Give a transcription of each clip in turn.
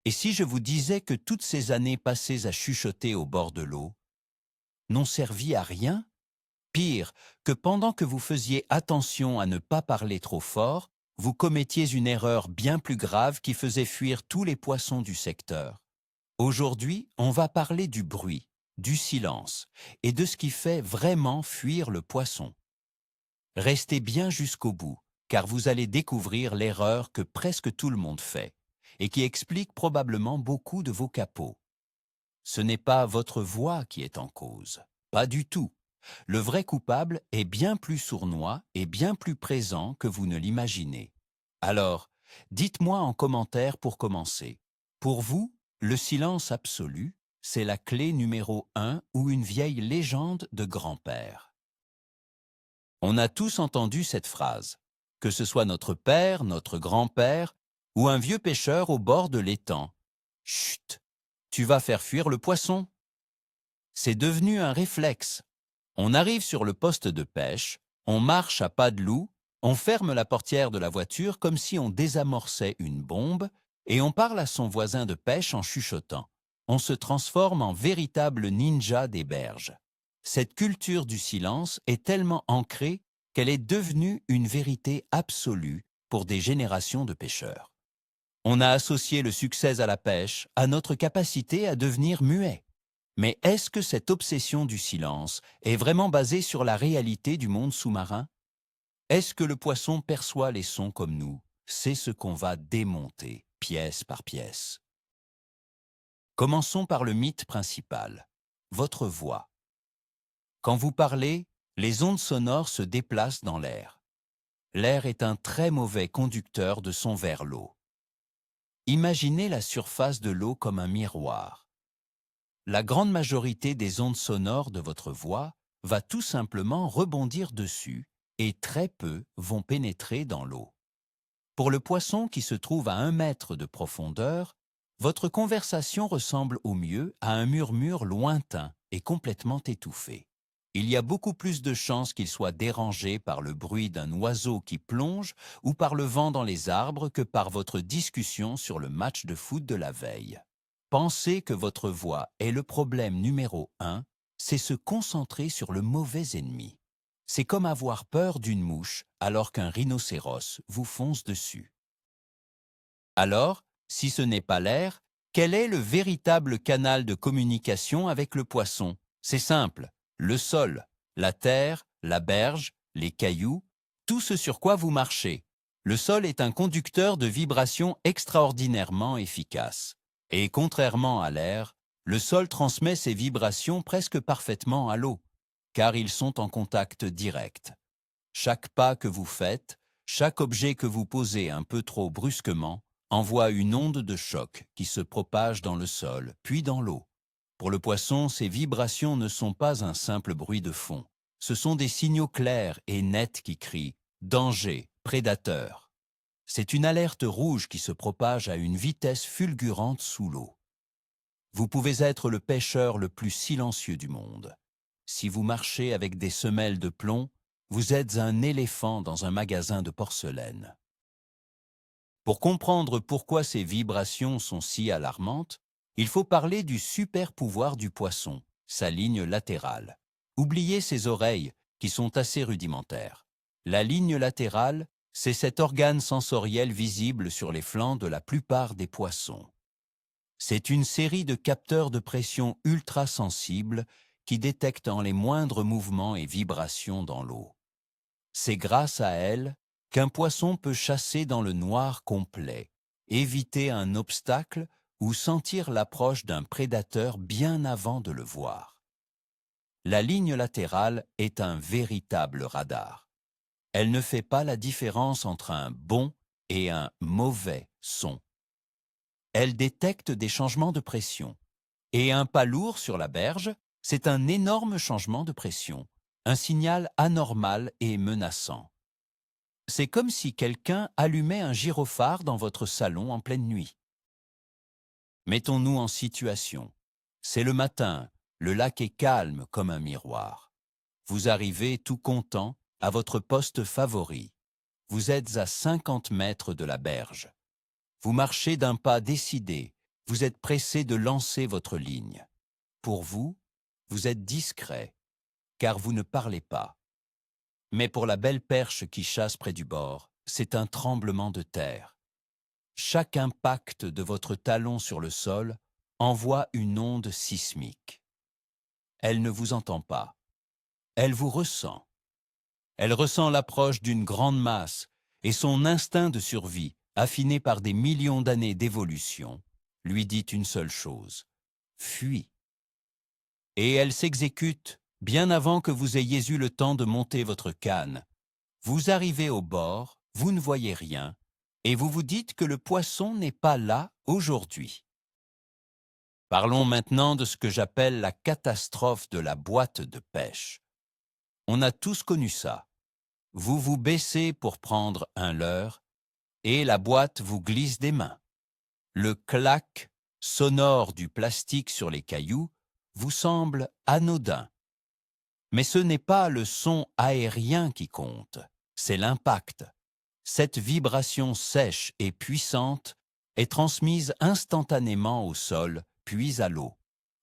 Et si je vous disais que toutes ces années passées à chuchoter au bord de l'eau n'ont servi à rien? Pire, que pendant que vous faisiez attention à ne pas parler trop fort, vous commettiez une erreur bien plus grave qui faisait fuir tous les poissons du secteur. Aujourd'hui, on va parler du bruit, du silence et de ce qui fait vraiment fuir le poisson. Restez bien jusqu'au bout, car vous allez découvrir l'erreur que presque tout le monde fait et qui explique probablement beaucoup de vos capots. Ce n'est pas votre voix qui est en cause, pas du tout. Le vrai coupable est bien plus sournois et bien plus présent que vous ne l'imaginez. Alors, dites-moi en commentaire pour commencer. Pour vous, le silence absolu, c'est la clé numéro 1 ou une vieille légende de grand-père. On a tous entendu cette phrase, que ce soit notre père, notre grand-père ou un vieux pêcheur au bord de l'étang. Chut, tu vas faire fuir le poisson. C'est devenu un réflexe. On arrive sur le poste de pêche, on marche à pas de loup, on ferme la portière de la voiture comme si on désamorçait une bombe et on parle à son voisin de pêche en chuchotant. On se transforme en véritable ninja des berges. Cette culture du silence est tellement ancrée qu'elle est devenue une vérité absolue pour des générations de pêcheurs. On a associé le succès à la pêche à notre capacité à devenir muet. Mais est-ce que cette obsession du silence est vraiment basée sur la réalité du monde sous-marin? Est-ce que le poisson perçoit les sons comme nous? C'est ce qu'on va démonter, pièce par pièce. Commençons par le mythe principal, votre voix. Quand vous parlez, les ondes sonores se déplacent dans l'air. L'air est un très mauvais conducteur de son vers l'eau. Imaginez la surface de l'eau comme un miroir. La grande majorité des ondes sonores de votre voix va tout simplement rebondir dessus et très peu vont pénétrer dans l'eau. Pour le poisson qui se trouve à 1 mètre de profondeur, votre conversation ressemble au mieux à un murmure lointain et complètement étouffé. Il y a beaucoup plus de chances qu'il soit dérangé par le bruit d'un oiseau qui plonge ou par le vent dans les arbres que par votre discussion sur le match de foot de la veille. Penser que votre voix est le problème numéro 1, c'est se concentrer sur le mauvais ennemi. C'est comme avoir peur d'une mouche alors qu'un rhinocéros vous fonce dessus. Alors, si ce n'est pas l'air, quel est le véritable canal de communication avec le poisson? C'est simple, le sol, la terre, la berge, les cailloux, tout ce sur quoi vous marchez. Le sol est un conducteur de vibrations extraordinairement efficace. Et contrairement à l'air, le sol transmet ses vibrations presque parfaitement à l'eau, car ils sont en contact direct. Chaque pas que vous faites, chaque objet que vous posez un peu trop brusquement, envoie une onde de choc qui se propage dans le sol, puis dans l'eau. Pour le poisson, ces vibrations ne sont pas un simple bruit de fond. Ce sont des signaux clairs et nets qui crient « danger, prédateur ». C'est une alerte rouge qui se propage à une vitesse fulgurante sous l'eau. Vous pouvez être le pêcheur le plus silencieux du monde. Si vous marchez avec des semelles de plomb, vous êtes un éléphant dans un magasin de porcelaine. Pour comprendre pourquoi ces vibrations sont si alarmantes, il faut parler du super pouvoir du poisson, sa ligne latérale. Oubliez ses oreilles, qui sont assez rudimentaires. La ligne latérale, c'est cet organe sensoriel visible sur les flancs de la plupart des poissons. C'est une série de capteurs de pression ultra-sensibles qui détectent les moindres mouvements et vibrations dans l'eau. C'est grâce à elle qu'un poisson peut chasser dans le noir complet, éviter un obstacle ou sentir l'approche d'un prédateur bien avant de le voir. La ligne latérale est un véritable radar. Elle ne fait pas la différence entre un bon et un mauvais son. Elle détecte des changements de pression. Et un pas lourd sur la berge, c'est un énorme changement de pression, un signal anormal et menaçant. C'est comme si quelqu'un allumait un gyrophare dans votre salon en pleine nuit. Mettons-nous en situation. C'est le matin, le lac est calme comme un miroir. Vous arrivez tout content à votre poste favori. Vous êtes à 50 mètres de la berge. Vous marchez d'un pas décidé, Vous êtes pressé de lancer votre ligne. Pour vous, vous êtes discret, car vous ne parlez pas. Mais pour la belle perche qui chasse près du bord, c'est un tremblement de terre. Chaque impact de votre talon sur le sol envoie une onde sismique. Elle ne vous entend pas. Elle vous ressent. Elle ressent l'approche d'une grande masse et son instinct de survie, affiné par des millions d'années d'évolution, lui dit une seule chose: fuis. Et elle s'exécute bien avant que vous ayez eu le temps de monter votre canne. Vous arrivez au bord, vous ne voyez rien, et vous vous dites que le poisson n'est pas là aujourd'hui. Parlons maintenant de ce que j'appelle la catastrophe de la boîte de pêche. On a tous connu ça. Vous vous baissez pour prendre un leurre, et la boîte vous glisse des mains. Le clac sonore du plastique sur les cailloux vous semble anodin. Mais ce n'est pas le son aérien qui compte, c'est l'impact. Cette vibration sèche et puissante est transmise instantanément au sol, puis à l'eau.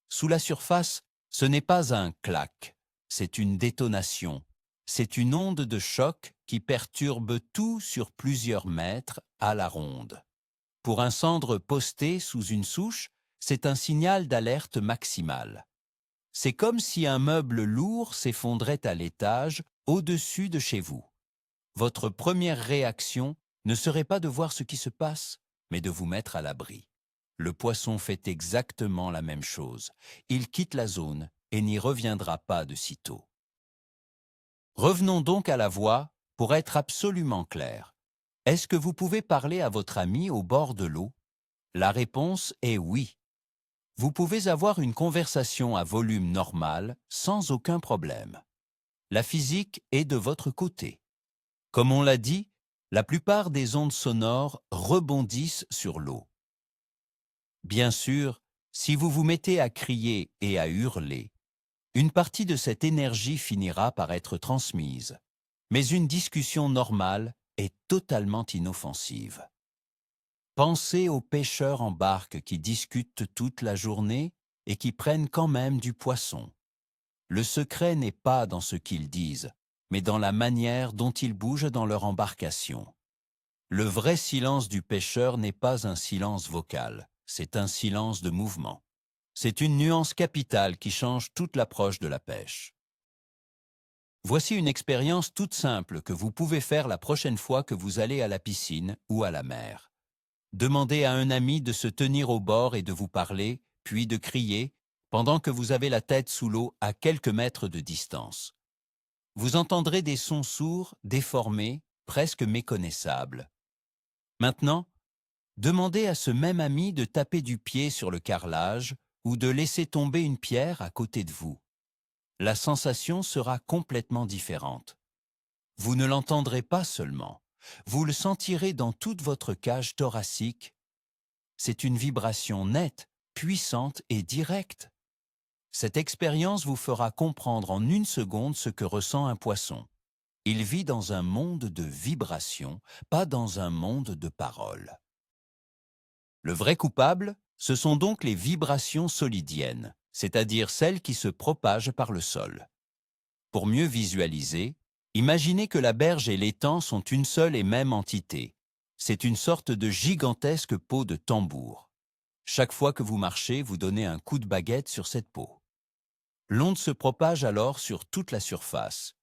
Sous la surface, ce n'est pas un clac, c'est une détonation. C'est une onde de choc qui perturbe tout sur plusieurs mètres à la ronde. Pour un cendre posté sous une souche, c'est un signal d'alerte maximale. C'est comme si un meuble lourd s'effondrait à l'étage au-dessus de chez vous. Votre première réaction ne serait pas de voir ce qui se passe, mais de vous mettre à l'abri. Le poisson fait exactement la même chose. Il quitte la zone et n'y reviendra pas de sitôt. Revenons donc à la voix pour être absolument clair. Est-ce que vous pouvez parler à votre ami au bord de l'eau? La réponse est oui. Vous pouvez avoir une conversation à volume normal sans aucun problème. La physique est de votre côté. Comme on l'a dit, la plupart des ondes sonores rebondissent sur l'eau. Bien sûr, si vous vous mettez à crier et à hurler, une partie de cette énergie finira par être transmise. Mais une discussion normale est totalement inoffensive. Pensez aux pêcheurs en barque qui discutent toute la journée et qui prennent quand même du poisson. Le secret n'est pas dans ce qu'ils disent, mais dans la manière dont ils bougent dans leur embarcation. Le vrai silence du pêcheur n'est pas un silence vocal, c'est un silence de mouvement. C'est une nuance capitale qui change toute l'approche de la pêche. Voici une expérience toute simple que vous pouvez faire la prochaine fois que vous allez à la piscine ou à la mer. Demandez à un ami de se tenir au bord et de vous parler, puis de crier, pendant que vous avez la tête sous l'eau à quelques mètres de distance. Vous entendrez des sons sourds, déformés, presque méconnaissables. Maintenant, demandez à ce même ami de taper du pied sur le carrelage ou de laisser tomber une pierre à côté de vous. La sensation sera complètement différente. Vous ne l'entendrez pas seulement, vous le sentirez dans toute votre cage thoracique. C'est une vibration nette, puissante et directe. Cette expérience vous fera comprendre en une seconde ce que ressent un poisson. Il vit dans un monde de vibrations, pas dans un monde de paroles. Le vrai coupable, ce sont donc les vibrations solidiennes, c'est-à-dire celles qui se propagent par le sol. Pour mieux visualiser, imaginez que la berge et l'étang sont une seule et même entité. C'est une sorte de gigantesque peau de tambour. Chaque fois que vous marchez, vous donnez un coup de baguette sur cette peau. L'onde se propage alors sur toute la surface.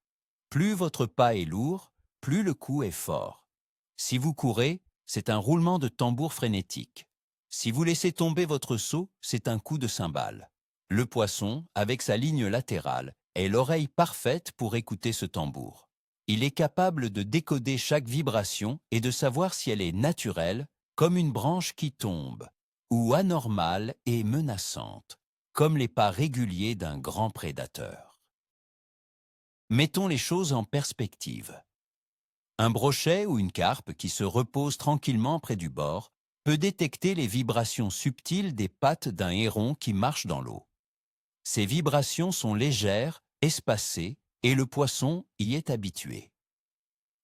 Plus votre pas est lourd, plus le coup est fort. Si vous courez, c'est un roulement de tambour frénétique. Si vous laissez tomber votre seau, c'est un coup de cymbale. Le poisson, avec sa ligne latérale, est l'oreille parfaite pour écouter ce tambour. Il est capable de décoder chaque vibration et de savoir si elle est naturelle, comme une branche qui tombe, ou anormale et menaçante, comme les pas réguliers d'un grand prédateur. Mettons les choses en perspective. Un brochet ou une carpe qui se repose tranquillement près du bord peut détecter les vibrations subtiles des pattes d'un héron qui marche dans l'eau. Ces vibrations sont légères, espacées, et le poisson y est habitué.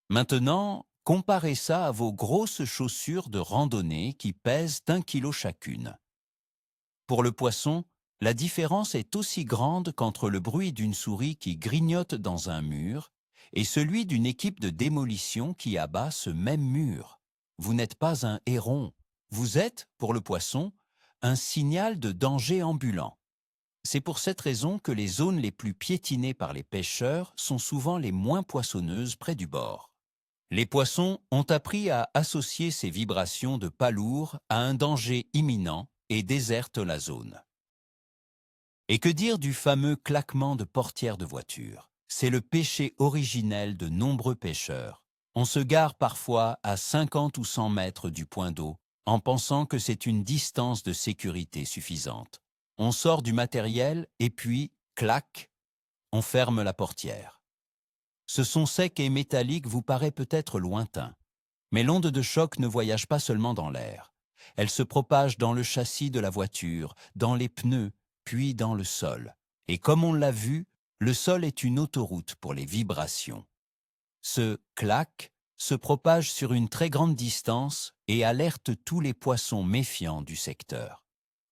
Maintenant, comparez ça à vos grosses chaussures de randonnée qui pèsent 1 kilo chacune. Pour le poisson, la différence est aussi grande qu'entre le bruit d'une souris qui grignote dans un mur et celui d'une équipe de démolition qui abat ce même mur. Vous n'êtes pas un héron, vous êtes, pour le poisson, un signal de danger ambulant. C'est pour cette raison que les zones les plus piétinées par les pêcheurs sont souvent les moins poissonneuses près du bord. Les poissons ont appris à associer ces vibrations de pas lourds à un danger imminent et désertent la zone. Et que dire du fameux claquement de portière de voiture? C'est le péché originel de nombreux pêcheurs. On se gare parfois à 50 ou 100 mètres du point d'eau en pensant que c'est une distance de sécurité suffisante. On sort du matériel et puis, clac, on ferme la portière. Ce son sec et métallique vous paraît peut-être lointain, mais l'onde de choc ne voyage pas seulement dans l'air. Elle se propage dans le châssis de la voiture, dans les pneus, puis dans le sol. Et comme on l'a vu, le sol est une autoroute pour les vibrations. Ce clac se propage sur une très grande distance et alerte tous les poissons méfiants du secteur.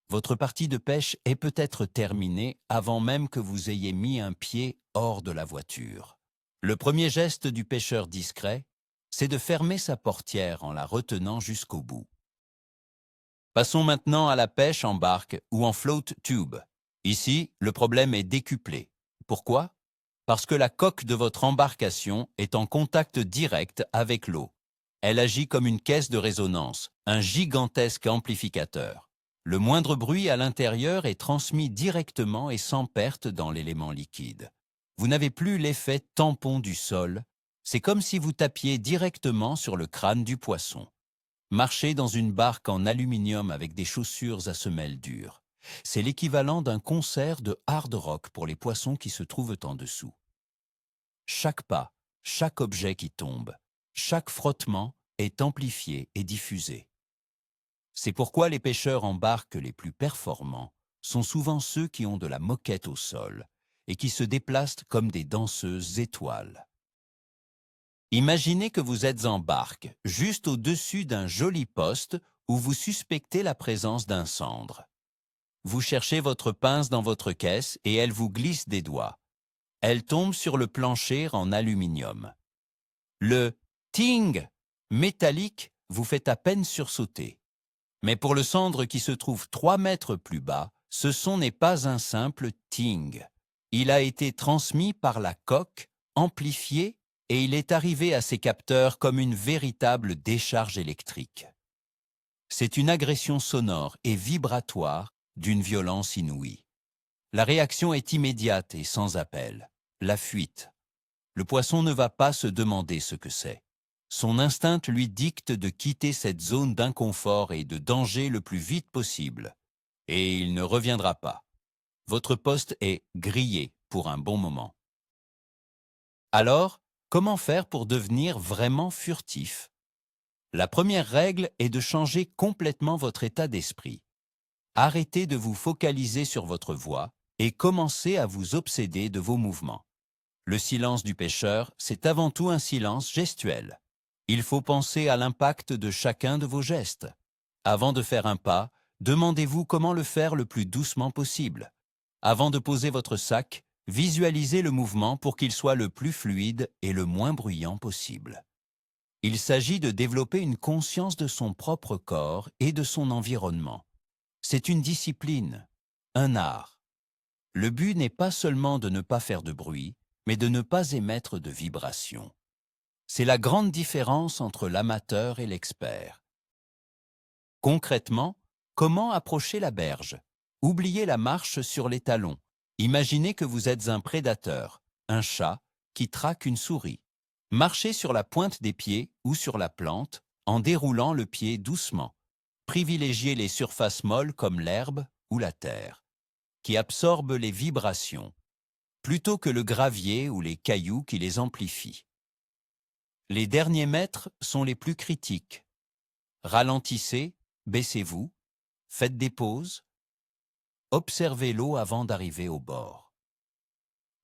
Votre partie de pêche est peut-être terminée avant même que vous ayez mis un pied hors de la voiture. Le premier geste du pêcheur discret, c'est de fermer sa portière en la retenant jusqu'au bout. Passons maintenant à la pêche en barque ou en float tube. Ici, le problème est décuplé. Pourquoi? Parce que la coque de votre embarcation est en contact direct avec l'eau. Elle agit comme une caisse de résonance, un gigantesque amplificateur. Le moindre bruit à l'intérieur est transmis directement et sans perte dans l'élément liquide. Vous n'avez plus l'effet tampon du sol. C'est comme si vous tapiez directement sur le crâne du poisson. Marcher dans une barque en aluminium avec des chaussures à semelles dures. C'est l'équivalent d'un concert de hard rock pour les poissons qui se trouvent en dessous. Chaque pas, chaque objet qui tombe, chaque frottement est amplifié et diffusé. C'est pourquoi les pêcheurs en barque les plus performants sont souvent ceux qui ont de la moquette au sol et qui se déplacent comme des danseuses étoiles. Imaginez que vous êtes en barque, juste au-dessus d'un joli poste où vous suspectez la présence d'un cendre. Vous cherchez votre pince dans votre caisse et elle vous glisse des doigts. Elle tombe sur le plancher en aluminium. Le « ting » métallique vous fait à peine sursauter. Mais pour le cendre qui se trouve 3 mètres plus bas, ce son n'est pas un simple « ting ». Il a été transmis par la coque, amplifié, et il est arrivé à ses capteurs comme une véritable décharge électrique. C'est une agression sonore et vibratoire d'une violence inouïe. La réaction est immédiate et sans appel. La fuite. Le poisson ne va pas se demander ce que c'est. Son instinct lui dicte de quitter cette zone d'inconfort et de danger le plus vite possible. Et il ne reviendra pas. Votre poste est grillé pour un bon moment. Alors, comment faire pour devenir vraiment furtif? La première règle est de changer complètement votre état d'esprit. Arrêtez de vous focaliser sur votre voix et commencez à vous obséder de vos mouvements. Le silence du pêcheur, c'est avant tout un silence gestuel. Il faut penser à l'impact de chacun de vos gestes. Avant de faire un pas, demandez-vous comment le faire le plus doucement possible. Avant de poser votre sac, visualisez le mouvement pour qu'il soit le plus fluide et le moins bruyant possible. Il s'agit de développer une conscience de son propre corps et de son environnement. C'est une discipline, un art. Le but n'est pas seulement de ne pas faire de bruit, mais de ne pas émettre de vibrations. C'est la grande différence entre l'amateur et l'expert. Concrètement, comment approcher la berge? Oubliez la marche sur les talons. Imaginez que vous êtes un prédateur, un chat, qui traque une souris. Marchez sur la pointe des pieds ou sur la plante en déroulant le pied doucement. Privilégiez les surfaces molles comme l'herbe ou la terre, qui absorbent les vibrations, plutôt que le gravier ou les cailloux qui les amplifient. Les derniers mètres sont les plus critiques. Ralentissez, baissez-vous, faites des pauses, observez l'eau avant d'arriver au bord.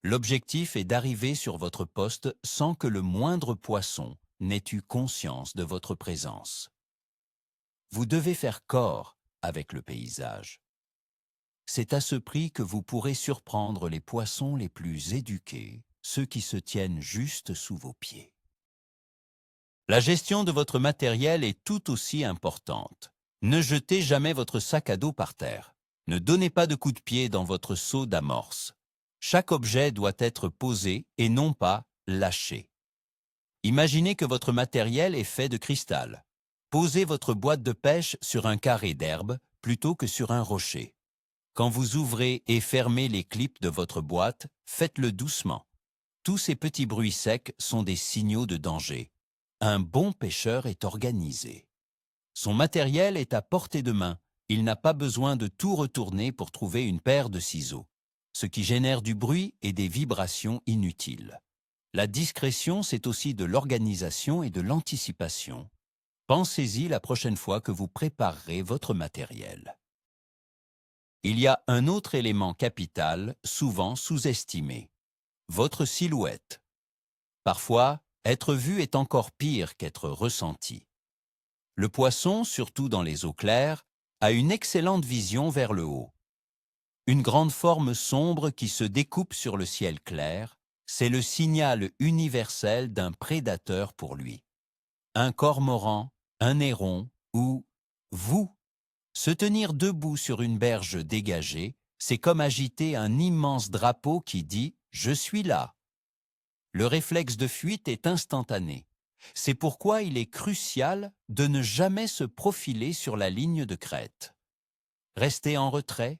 L'objectif est d'arriver sur votre poste sans que le moindre poisson n'ait eu conscience de votre présence. Vous devez faire corps avec le paysage. c'est à ce prix que vous pourrez surprendre les poissons les plus éduqués, ceux qui se tiennent juste sous vos pieds. La gestion de votre matériel est tout aussi importante. Ne jetez jamais votre sac à dos par terre. Ne donnez pas de coups de pied dans votre seau d'amorce. Chaque objet doit être posé et non pas lâché. Imaginez que votre matériel est fait de cristal. Posez votre boîte de pêche sur un carré d'herbe plutôt que sur un rocher. Quand vous ouvrez et fermez les clips de votre boîte, faites-le doucement. Tous ces petits bruits secs sont des signaux de danger. Un bon pêcheur est organisé. Son matériel est à portée de main. Il n'a pas besoin de tout retourner pour trouver une paire de ciseaux, ce qui génère du bruit et des vibrations inutiles. La discrétion, c'est aussi de l'organisation et de l'anticipation. Pensez-y la prochaine fois que vous préparerez votre matériel. Il y a un autre élément capital, souvent sous-estimé. Votre silhouette. Parfois, être vu est encore pire qu'être ressenti. Le poisson, surtout dans les eaux claires, a une excellente vision vers le haut. Une grande forme sombre qui se découpe sur le ciel clair, c'est le signal universel d'un prédateur pour lui. Un cormoran, un héron ou vous. Se tenir debout sur une berge dégagée, c'est comme agiter un immense drapeau qui dit « Je suis là ». Le réflexe de fuite est instantané. C'est pourquoi il est crucial de ne jamais se profiler sur la ligne de crête. Restez en retrait,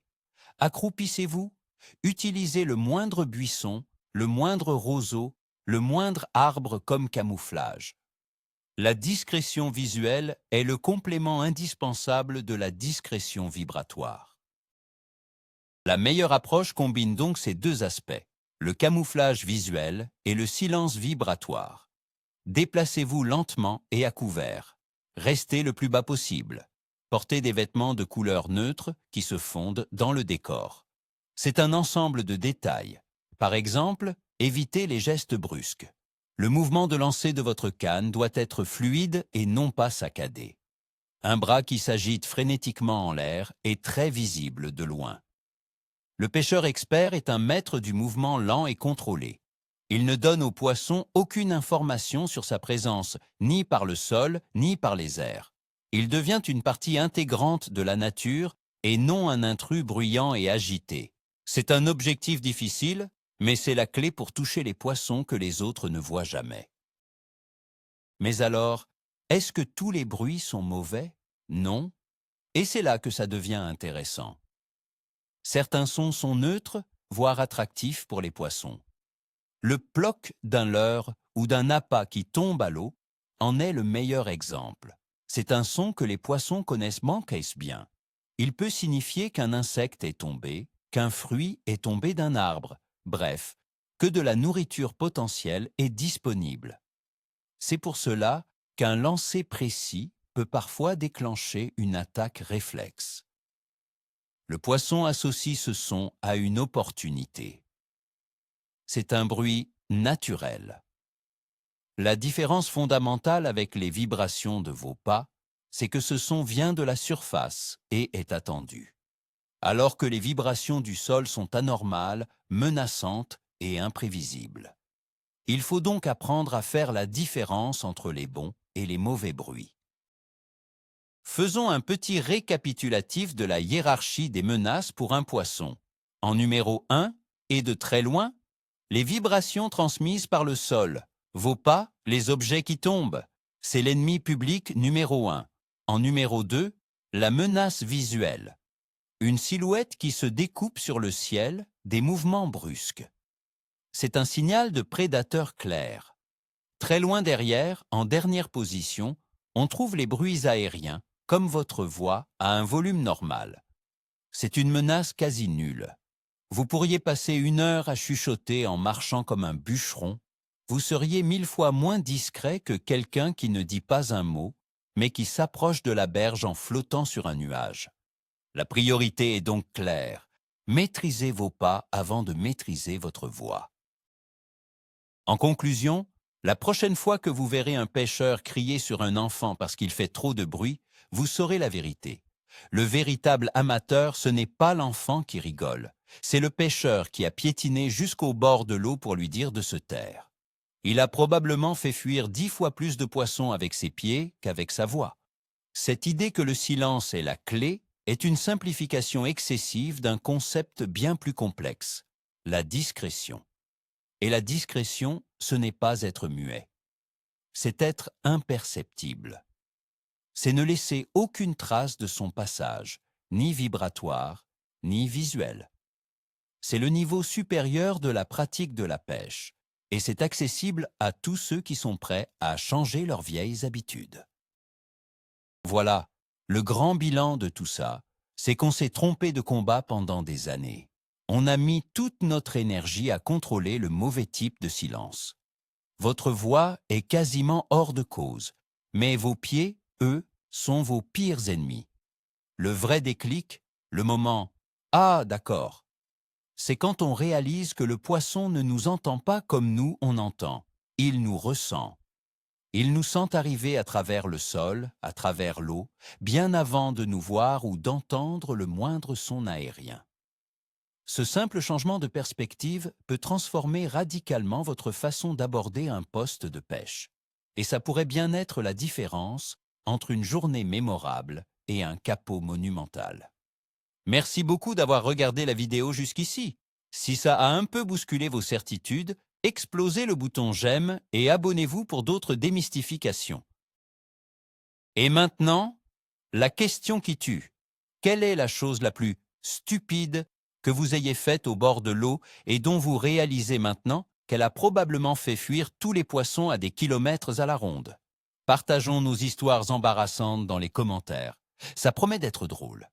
accroupissez-vous, utilisez le moindre buisson, le moindre roseau, le moindre arbre comme camouflage. La discrétion visuelle est le complément indispensable de la discrétion vibratoire. La meilleure approche combine donc ces deux aspects, le camouflage visuel et le silence vibratoire. Déplacez-vous lentement et à couvert. Restez le plus bas possible. Portez des vêtements de couleur neutre qui se fondent dans le décor. C'est un ensemble de détails. Par exemple, évitez les gestes brusques. Le mouvement de lancer de votre canne doit être fluide et non pas saccadé. Un bras qui s'agite frénétiquement en l'air est très visible de loin. Le pêcheur expert est un maître du mouvement lent et contrôlé. Il ne donne au poisson aucune information sur sa présence, ni par le sol, ni par les airs. Il devient une partie intégrante de la nature et non un intrus bruyant et agité. C'est un objectif difficile, mais c'est la clé pour toucher les poissons que les autres ne voient jamais. Mais alors, est-ce que tous les bruits sont mauvais? Non. Et c'est là que ça devient intéressant. Certains sons sont neutres, voire attractifs pour les poissons. Le ploc d'un leurre ou d'un appât qui tombe à l'eau en est le meilleur exemple. C'est un son que les poissons connaissent manqués bien. Il peut signifier qu'un insecte est tombé, qu'un fruit est tombé d'un arbre, bref, que de la nourriture potentielle est disponible. C'est pour cela qu'un lancer précis peut parfois déclencher une attaque réflexe. Le poisson associe ce son à une opportunité. C'est un bruit naturel. La différence fondamentale avec les vibrations de vos pas, c'est que ce son vient de la surface et est attendu, alors que les vibrations du sol sont anormales, menaçantes et imprévisibles. Il faut donc apprendre à faire la différence entre les bons et les mauvais bruits. Faisons un petit récapitulatif de la hiérarchie des menaces pour un poisson. En numéro 1, et de très loin, les vibrations transmises par le sol. Vos pas, les objets qui tombent. C'est l'ennemi public numéro 1. En numéro 2, la menace visuelle. Une silhouette qui se découpe sur le ciel, des mouvements brusques. C'est un signal de prédateur clair. Très loin derrière, en dernière position, on trouve les bruits aériens, comme votre voix, à un volume normal. C'est une menace quasi nulle. Vous pourriez passer 1 heure à chuchoter en marchant comme un bûcheron. Vous seriez 1000 fois moins discret que quelqu'un qui ne dit pas un mot, mais qui s'approche de la berge en flottant sur un nuage. La priorité est donc claire. Maîtrisez vos pas avant de maîtriser votre voix. En conclusion, la prochaine fois que vous verrez un pêcheur crier sur un enfant parce qu'il fait trop de bruit, vous saurez la vérité. Le véritable amateur, ce n'est pas l'enfant qui rigole. C'est le pêcheur qui a piétiné jusqu'au bord de l'eau pour lui dire de se taire. Il a probablement fait fuir 10 fois plus de poissons avec ses pieds qu'avec sa voix. Cette idée que le silence est la clé est une simplification excessive d'un concept bien plus complexe, la discrétion. Et la discrétion, ce n'est pas être muet. C'est être imperceptible. C'est ne laisser aucune trace de son passage, ni vibratoire, ni visuel. C'est le niveau supérieur de la pratique de la pêche, et c'est accessible à tous ceux qui sont prêts à changer leurs vieilles habitudes. Voilà, le grand bilan de tout ça, c'est qu'on s'est trompé de combat pendant des années. On a mis toute notre énergie à contrôler le mauvais type de silence. Votre voix est quasiment hors de cause, mais vos pieds, eux, sont vos pires ennemis. Le vrai déclic, le moment « Ah, d'accord », c'est quand on réalise que le poisson ne nous entend pas comme nous on entend, il nous ressent. Il nous sent arriver à travers le sol, à travers l'eau, bien avant de nous voir ou d'entendre le moindre son aérien. Ce simple changement de perspective peut transformer radicalement votre façon d'aborder un poste de pêche. Et ça pourrait bien être la différence entre une journée mémorable et un capot monumental. Merci beaucoup d'avoir regardé la vidéo jusqu'ici. Si ça a un peu bousculé vos certitudes, explosez le bouton j'aime et abonnez-vous pour d'autres démystifications. Et maintenant, la question qui tue. Quelle est la chose la plus stupide que vous ayez faite au bord de l'eau et dont vous réalisez maintenant qu'elle a probablement fait fuir tous les poissons à des kilomètres à la ronde? Partageons nos histoires embarrassantes dans les commentaires. Ça promet d'être drôle.